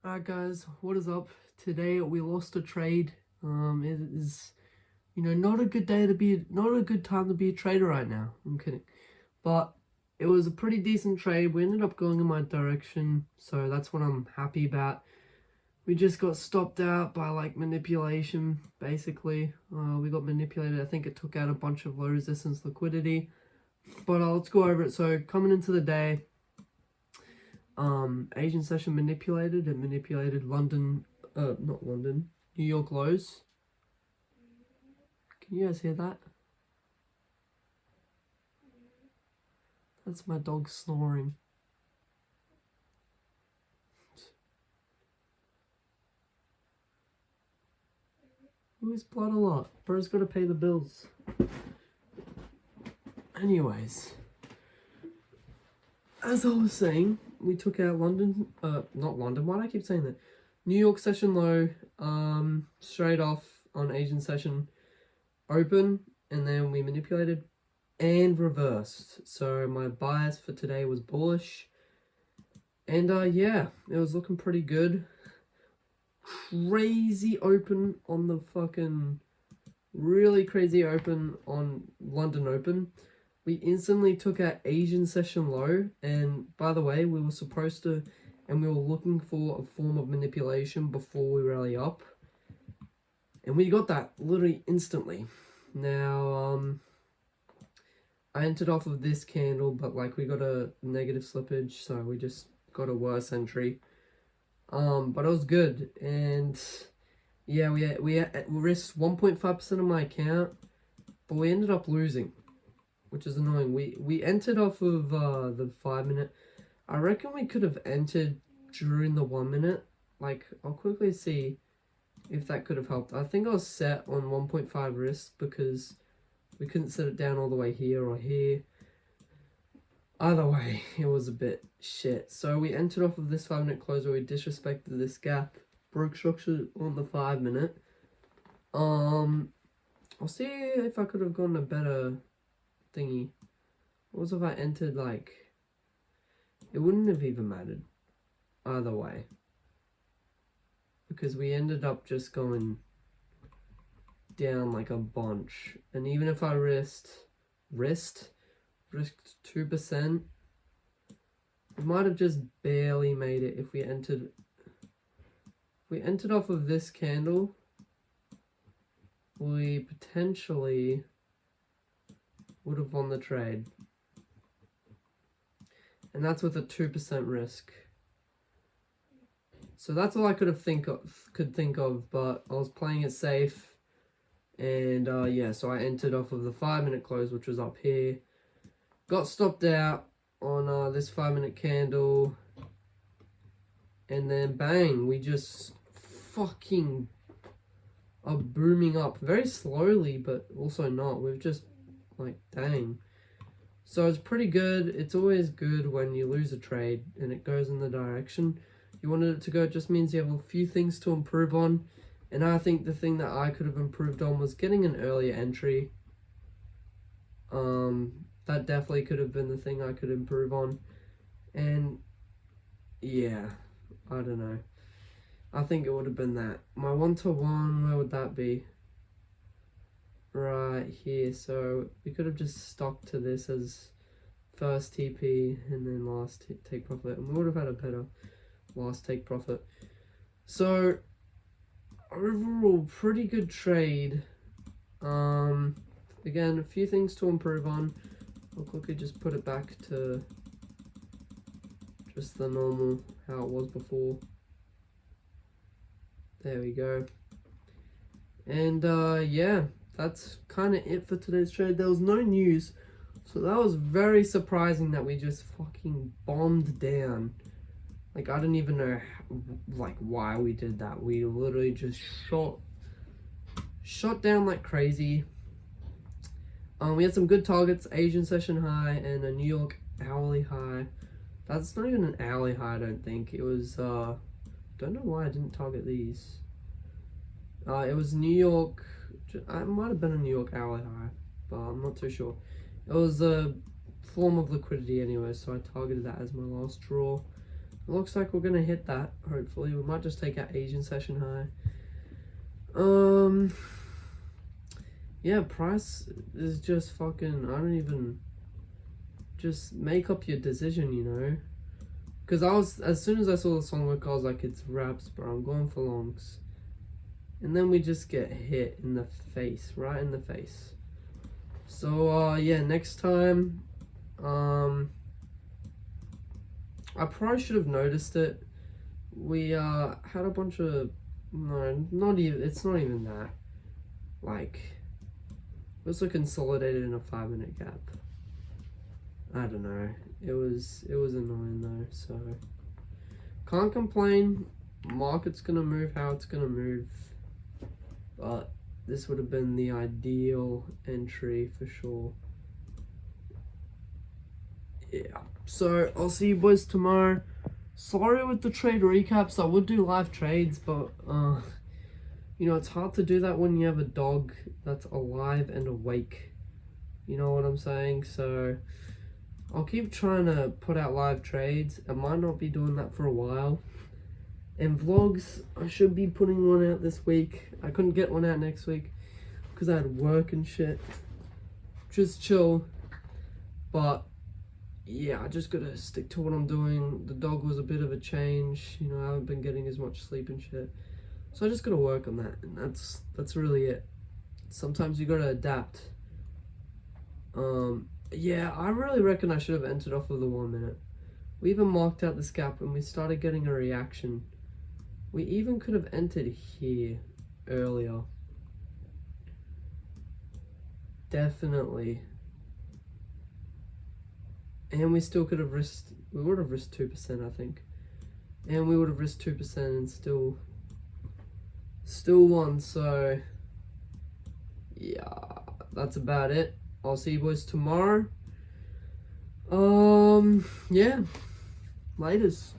Alright guys, what is up? Today we lost a trade. It is, not a good day to be, not a good time to be a trader right now. I'm kidding. But it was a pretty decent trade. We ended up going in my direction, so that's what I'm happy about. We just got stopped out by like manipulation, basically. We got manipulated. I think it took out a bunch of low resistance liquidity. But let's go over it. So coming into the day, Asian session manipulated. It manipulated London, not London, New York lows. Can you guys hear that? That's my dog snoring. Who is blood a lot? Bro's gotta pay the bills. Anyways, as I was saying, we took out London, not London, why do I keep saying that? New York session low, straight off on Asian session open, and then we manipulated and reversed. So my bias for today was bullish, and yeah, it was looking pretty good. Crazy open on the fucking, really crazy open on London open. We instantly took our Asian session low, and by the way, we were supposed to, and we were looking for a form of manipulation before we rally up, and we got that literally instantly. Now, I entered off of this candle, but like we got a negative slippage, so we just got a worse entry. But it was good, and yeah, we risked 1.5% of my account, but we ended up losing, which is annoying. We entered off of the 5 minute. I reckon we could have entered during the 1 minute. Like, I'll quickly see if that could have helped. I think I was set on 1.5 risk because we couldn't set it down all the way here or here. Either way, it was a bit shit. So we entered off of this 5 minute close where we disrespected this gap, broke structure on the 5 minute. I'll see if I could have gotten a better thingy. What was if I entered like, it wouldn't have even mattered either way, because we ended up just going down like a bunch. And even if I risked 2%, we might have just barely made it if we entered off of this candle. We potentially would have won the trade, and that's with a 2% risk. So that's all I could think of, but I was playing it safe, and yeah, so I entered off of the 5 minute close, which was up here, got stopped out on this 5 minute candle, and then bang, we just fucking are booming up very slowly, but also not. We've just, like, dang. So it's pretty good. It's always good when you lose a trade and it goes in the direction you wanted it to go. It just means you have a few things to improve on, and I think the thing that I could have improved on was getting an earlier entry. That definitely could have been the thing I could improve on, and yeah, I don't know. I think it would have been that. My 1-to-1, where would that be? Right here. So we could have just stuck to this as first TP and then last take profit, and we would have had a better last take profit. So overall, pretty good trade. Again, a few things to improve on. I'll quickly just put it back to just the normal, how it was before. There we go. And yeah, that's kind of it for today's trade. There was no news, so that was very surprising that we just fucking bombed down. Like, I don't even know like why we did that. We literally just shot down like crazy. We had some good targets, Asian session high and a New York hourly high. That's not even an hourly high, I don't think. It was, don't know why I didn't target these. It was New York, it might have been a New York hourly high, but I'm not too sure. It was a form of liquidity anyway, so I targeted that as my last draw. It looks like we're gonna hit that, hopefully. We might just take our Asian session high. Yeah, price is just fucking, I don't even, just make up your decision, you know? Because as soon as I saw the song look, I was like, it's wraps, bro, I'm going for longs. And then we just get hit in the face, right in the face. So, yeah, next time, I probably should have noticed it. We, had a bunch of, no, not even, it's not even that. Like, it was consolidated in a 5-minute gap. I don't know. It was annoying though, so can't complain. Market's gonna move how it's gonna move. But this would have been the ideal entry for sure. Yeah. So I'll see you boys tomorrow. Sorry with the trade recaps. I would do live trades, but you know, it's hard to do that when you have a dog that's alive and awake. You know what I'm saying? So I'll keep trying to put out live trades. I might not be doing that for a while. And vlogs, I should be putting one out this week. I couldn't get one out next week because I had work and shit. Just chill. But yeah, I just gotta stick to what I'm doing. The dog was a bit of a change. You know, I haven't been getting as much sleep and shit. So I just gotta work on that, and that's really it. Sometimes you gotta adapt. Yeah, I really reckon I should have entered off of the 1 minute. We even marked out this gap and we started getting a reaction. We even could have entered here earlier. Definitely. And we still could have risked, we would have risked 2%, I think. And we would have risked 2% and still won, so yeah, that's about it. I'll see you boys tomorrow. Yeah, laters.